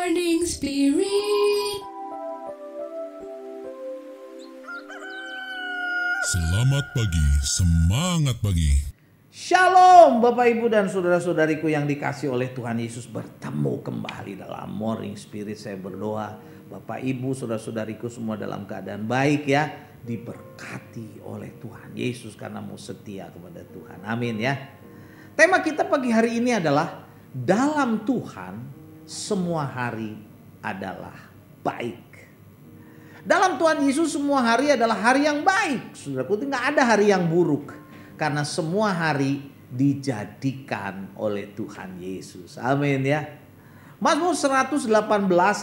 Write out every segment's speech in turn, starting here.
Morning Spirit. Selamat pagi, semangat pagi. Shalom Bapak Ibu dan saudara-saudariku yang dikasih oleh Tuhan Yesus, bertemu kembali dalam Morning Spirit. Saya berdoa Bapak Ibu saudara-saudariku semua dalam keadaan baik ya, diberkati oleh Tuhan Yesus karena mau setia kepada Tuhan. Amin ya. Tema kita pagi hari ini adalah dalam Tuhan semua hari adalah baik. Dalam Tuhan Yesus semua hari adalah hari yang baik. Saudaraku, nggak ada hari yang buruk. Karena semua hari dijadikan oleh Tuhan Yesus. Amin ya. Mazmur 118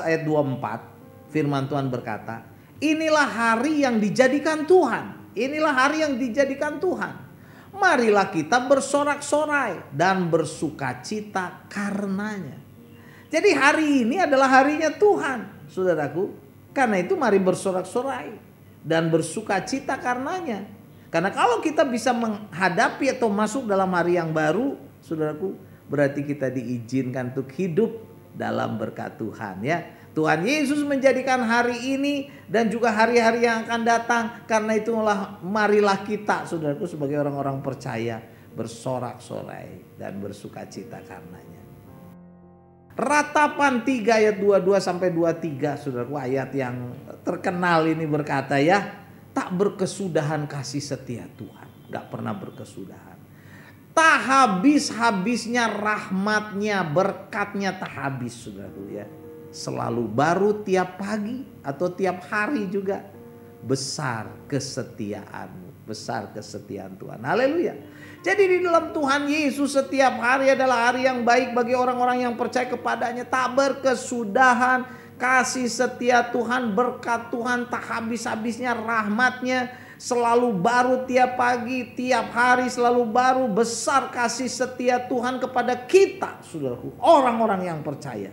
ayat 24. Firman Tuhan berkata, inilah hari yang dijadikan Tuhan. Inilah hari yang dijadikan Tuhan. Marilah kita bersorak-sorai dan bersukacita karenanya. Jadi hari ini adalah harinya Tuhan, saudaraku. Karena itu mari bersorak-sorai dan bersukacita karenanya. Karena kalau kita bisa menghadapi atau masuk dalam hari yang baru, saudaraku, berarti kita diizinkan untuk hidup dalam berkat Tuhan ya. Tuhan Yesus menjadikan hari ini dan juga hari-hari yang akan datang. Karena itulah marilah kita, saudaraku, sebagai orang-orang percaya bersorak-sorai dan bersukacita karenanya. Ratapan 3 ayat 22 sampai 23, saudaraku, ayat yang terkenal ini berkata ya, tak berkesudahan kasih setia Tuhan, gak pernah berkesudahan. Tak habis-habisnya rahmatnya, berkatnya tak habis, saudaraku ya. Selalu baru tiap pagi atau tiap hari juga. Besar kesetiaanmu, besar kesetiaan Tuhan. Haleluya. Jadi di dalam Tuhan Yesus setiap hari adalah hari yang baik bagi orang-orang yang percaya kepadanya. Tak berkesudahan kasih setia Tuhan, berkat Tuhan tak habis-habisnya, rahmatnya selalu baru tiap pagi, tiap hari selalu baru. Besar kasih setia Tuhan kepada kita, saudaraku, orang-orang yang percaya.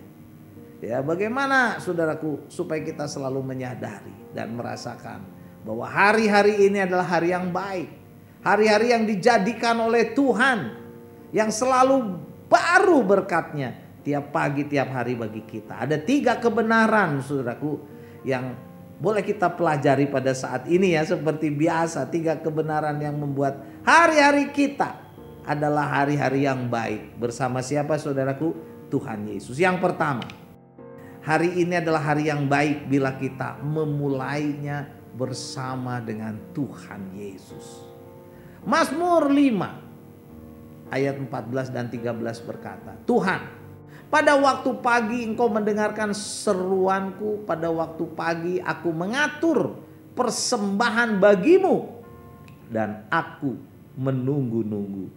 Ya, bagaimana saudaraku supaya kita selalu menyadari dan merasakan bahwa hari-hari ini adalah hari yang baik. Hari-hari yang dijadikan oleh Tuhan, yang selalu baru berkatnya tiap pagi, tiap hari bagi kita. Ada 3 kebenaran, saudaraku, yang boleh kita pelajari pada saat ini ya. Seperti biasa, 3 kebenaran yang membuat hari-hari kita adalah hari-hari yang baik. Bersama siapa, saudaraku? Tuhan Yesus. Yang pertama, hari ini adalah hari yang baik bila kita memulainya bersama dengan Tuhan Yesus. Mazmur 5 ayat 14 dan 13 berkata, Tuhan, pada waktu pagi engkau mendengarkan seruanku, pada waktu pagi aku mengatur persembahan bagimu dan aku menunggu-nunggu.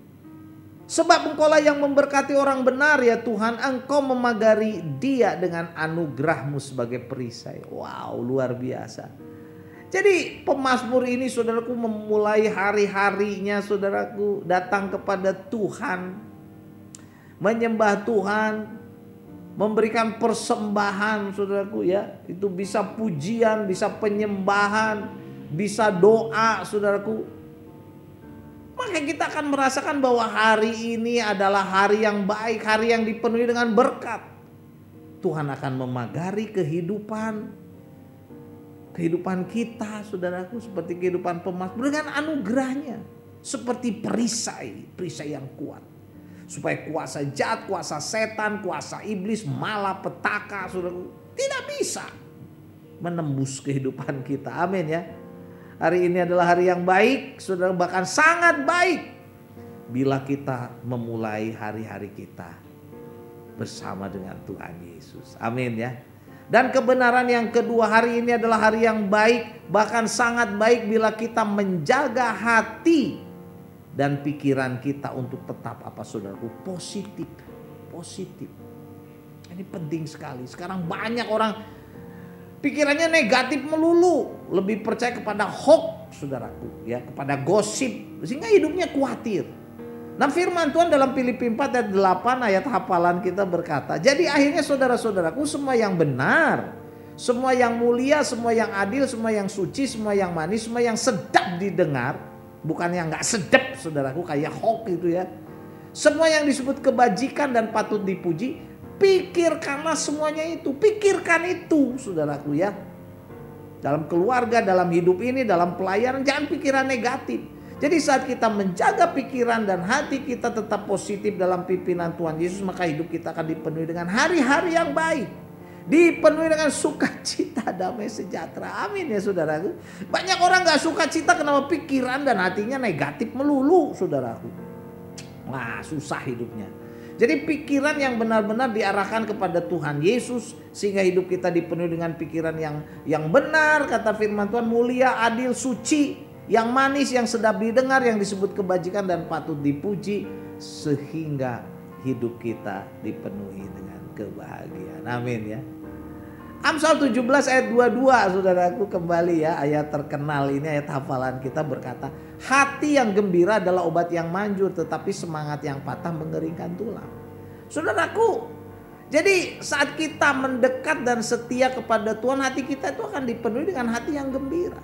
Sebab engkaulah yang memberkati orang benar ya Tuhan, engkau memagari dia dengan anugerahmu sebagai perisai. Wow, luar biasa. Jadi pemazmur ini, saudaraku, memulai hari-harinya, saudaraku, datang kepada Tuhan, menyembah Tuhan, memberikan persembahan, saudaraku ya. Itu bisa pujian, bisa penyembahan, bisa doa, saudaraku. Maka kita akan merasakan bahwa hari ini adalah hari yang baik, hari yang dipenuhi dengan berkat. Tuhan akan memagari kehidupan kita, saudaraku, seperti kehidupan pemazmur dengan anugerahnya. Seperti perisai yang kuat. Supaya kuasa jahat, kuasa setan, kuasa iblis, malapetaka, saudaraku, tidak bisa menembus kehidupan kita. Amin ya. Hari ini adalah hari yang baik, saudara, bahkan sangat baik bila kita memulai hari-hari kita bersama dengan Tuhan Yesus. Amin ya. Dan kebenaran yang kedua, hari ini adalah hari yang baik, bahkan sangat baik bila kita menjaga hati dan pikiran kita untuk tetap, apa saudaraku, positif. Ini penting sekali. Sekarang banyak orang pikirannya negatif melulu, lebih percaya kepada hoax, saudaraku, ya, kepada gosip, sehingga hidupnya khawatir. Nah, firman Tuhan dalam Filipi 4 ayat 8 ayat hafalan kita berkata, jadi akhirnya saudara-saudaraku, semua yang benar, semua yang mulia, semua yang adil, semua yang suci, semua yang manis, semua yang sedap didengar, bukan yang gak sedap, saudaraku, kayak hoax itu ya. Semua yang disebut kebajikan dan patut dipuji, Pikirkanlah semuanya itu. Pikirkan itu, saudaraku ya. Dalam keluarga, dalam hidup ini, dalam pelayanan, jangan pikiran negatif. Jadi saat kita menjaga pikiran dan hati kita tetap positif dalam pimpinan Tuhan Yesus, maka hidup kita akan dipenuhi dengan hari-hari yang baik. Dipenuhi dengan sukacita, damai sejahtera. Amin ya saudaraku. Banyak orang gak sukacita kenapa pikiran dan hatinya negatif melulu, saudaraku. Wah, susah hidupnya. Jadi pikiran yang benar-benar diarahkan kepada Tuhan Yesus, sehingga hidup kita dipenuhi dengan pikiran yang benar. Kata firman Tuhan, mulia, adil, suci, yang manis, yang sedap didengar, yang disebut kebajikan dan patut dipuji, sehingga hidup kita dipenuhi dengan kebahagiaan. Amin ya. Amsal 17 ayat 22, saudaraku, kembali ya, ayat terkenal ini, ayat hafalan kita berkata, hati yang gembira adalah obat yang manjur, tetapi semangat yang patah mengeringkan tulang. Saudaraku, jadi saat kita mendekat dan setia kepada Tuhan, hati kita itu akan dipenuhi dengan hati yang gembira.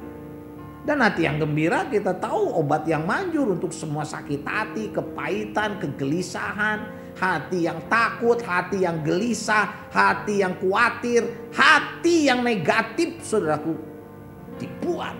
Dan hati yang gembira kita tahu obat yang manjur untuk semua sakit hati, kepahitan, kegelisahan, hati yang takut, hati yang gelisah, hati yang khawatir, hati yang negatif, saudaraku, dibuat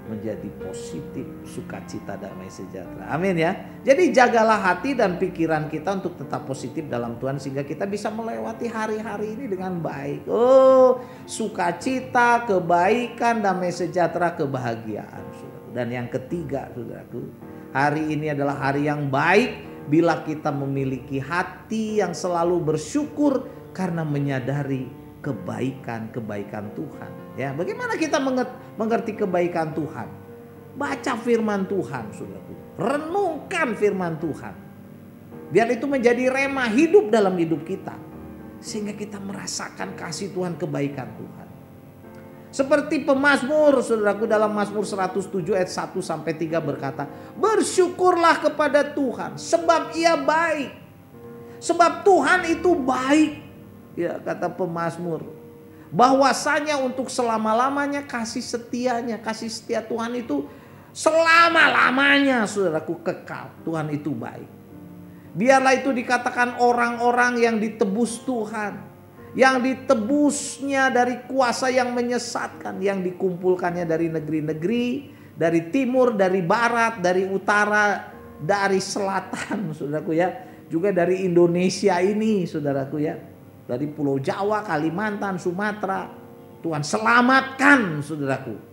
menjadi positif, sukacita, damai sejahtera. Amin ya. Jadi jagalah hati dan pikiran kita untuk tetap positif dalam Tuhan, sehingga kita bisa melewati hari-hari ini dengan baik. Oh, sukacita, kebaikan, damai sejahtera, kebahagiaan. Dan yang ketiga, saudaraku, hari ini adalah hari yang baik bila kita memiliki hati yang selalu bersyukur karena menyadari kebaikan-kebaikan Tuhan. Ya, bagaimana kita mengerti kebaikan Tuhan? Baca firman Tuhan, saudaraku. Renungkan firman Tuhan. Biar itu menjadi rema hidup dalam hidup kita, sehingga kita merasakan kasih Tuhan, kebaikan Tuhan. Seperti pemazmur, saudaraku, dalam Mazmur 107 ayat 1 sampai 3 berkata, bersyukurlah kepada Tuhan sebab Ia baik. Sebab Tuhan itu baik. Ya, kata pemazmur. Bahwasanya untuk selama-lamanya kasih setianya, kasih setia Tuhan itu selama-lamanya, saudaraku, kekal. Tuhan itu baik. Biarlah itu dikatakan orang-orang yang ditebus Tuhan, yang ditebusnya dari kuasa yang menyesatkan, yang dikumpulkannya dari negeri-negeri, dari timur, dari barat, dari utara, dari selatan, saudaraku ya, juga dari Indonesia ini, saudaraku ya, dari Pulau Jawa, Kalimantan, Sumatera. Tuhan selamatkan, saudaraku.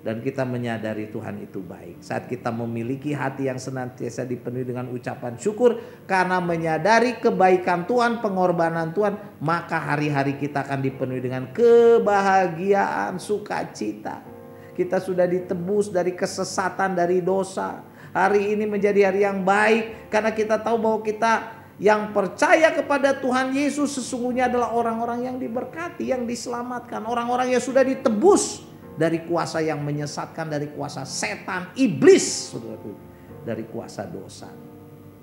Dan kita menyadari Tuhan itu baik. Saat kita memiliki hati yang senantiasa dipenuhi dengan ucapan syukur karena menyadari kebaikan Tuhan, pengorbanan Tuhan, maka hari-hari kita akan dipenuhi dengan kebahagiaan, sukacita. Kita sudah ditebus dari kesesatan, dari dosa. Hari ini menjadi hari yang baik karena kita tahu bahwa kita yang percaya kepada Tuhan Yesus sesungguhnya adalah orang-orang yang diberkati, yang diselamatkan. Orang-orang yang sudah ditebus dari kuasa yang menyesatkan, dari kuasa setan, iblis, saudaraku, dari kuasa dosa.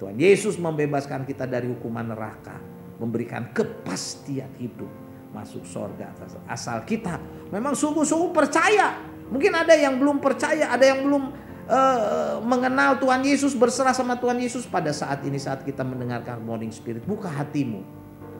Tuhan Yesus membebaskan kita dari hukuman neraka, memberikan kepastian hidup masuk surga. Asal kita memang sungguh-sungguh percaya. Mungkin ada yang belum percaya, ada yang belum mengenal Tuhan Yesus, berserah sama Tuhan Yesus. Pada saat ini, saat kita mendengarkan Morning Spirit, buka hatimu,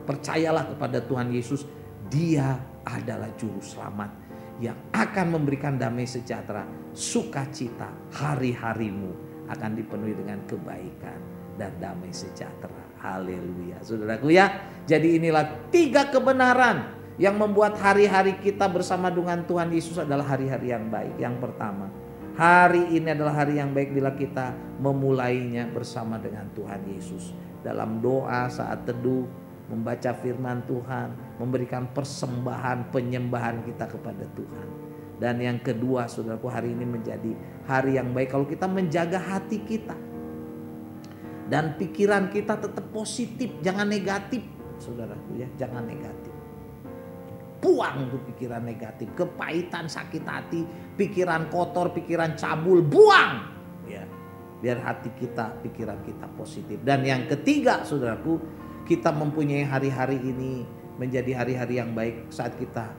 percayalah kepada Tuhan Yesus. Dia adalah juru selamat yang akan memberikan damai sejahtera, sukacita. Hari-harimu akan dipenuhi dengan kebaikan dan damai sejahtera. Haleluya, saudaraku ya. Jadi inilah 3 kebenaran yang membuat hari-hari kita bersama dengan Tuhan Yesus adalah hari-hari yang baik. Yang pertama, hari ini adalah hari yang baik bila kita memulainya bersama dengan Tuhan Yesus. Dalam doa, saat teduh, membaca firman Tuhan, memberikan persembahan, penyembahan kita kepada Tuhan. Dan yang kedua, saudaraku, hari ini menjadi hari yang baik kalau kita menjaga hati kita. Dan pikiran kita tetap positif, jangan negatif, saudaraku ya, jangan negatif. Buang tuh pikiran negatif, kepahitan, sakit hati, pikiran kotor, pikiran cabul, buang. Ya, biar hati kita, pikiran kita positif. Dan yang ketiga, saudaraku, kita mempunyai hari-hari ini menjadi hari-hari yang baik saat kita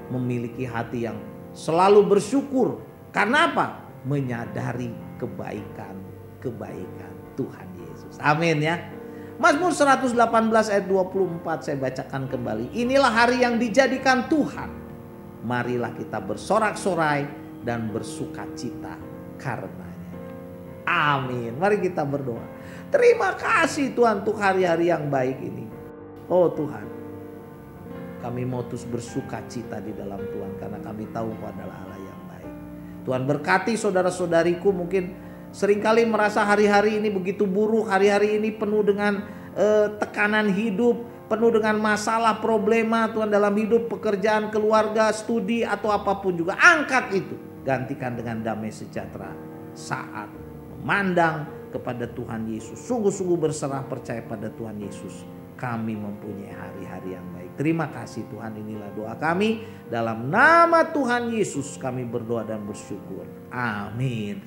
memiliki hati yang selalu bersyukur. Karena apa? Menyadari kebaikan Tuhan Yesus. Amin ya. Mazmur 118 ayat 24 saya bacakan kembali. Inilah hari yang dijadikan Tuhan. Marilah kita bersorak-sorai dan bersukacita karenanya. Amin. Mari kita berdoa. Terima kasih Tuhan untuk hari-hari yang baik ini. Oh Tuhan, kami mau terus bersukacita di dalam Tuhan karena kami tahu Kau adalah Allah yang baik. Tuhan berkati saudara-saudariku mungkin seringkali merasa hari-hari ini begitu buruk, hari-hari ini penuh dengan tekanan hidup, penuh dengan masalah, problema Tuhan dalam hidup, pekerjaan, keluarga, studi atau apapun juga. Angkat itu, gantikan dengan damai sejahtera saat memandang kepada Tuhan Yesus. Sungguh-sungguh berserah percaya pada Tuhan Yesus. Kami mempunyai hari-hari yang baik. Terima kasih Tuhan, inilah doa kami. Dalam nama Tuhan Yesus kami berdoa dan bersyukur. Amin.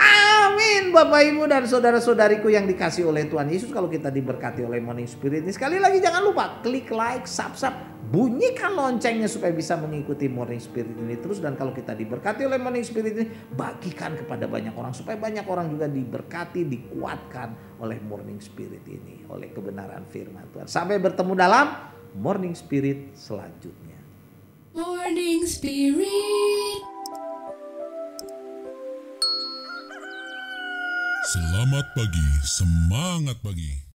Amin Bapak Ibu dan saudara-saudariku yang dikasih oleh Tuhan Yesus. Kalau kita diberkati oleh Morning Spirit ini, sekali lagi jangan lupa klik like, subscribe, bunyikan loncengnya supaya bisa mengikuti Morning Spirit ini terus. Dan kalau kita diberkati oleh Morning Spirit ini, bagikan kepada banyak orang supaya banyak orang juga diberkati, dikuatkan oleh Morning Spirit ini, oleh kebenaran firman Tuhan. Sampai bertemu dalam Morning Spirit selanjutnya. Morning Spirit. Selamat pagi, semangat pagi.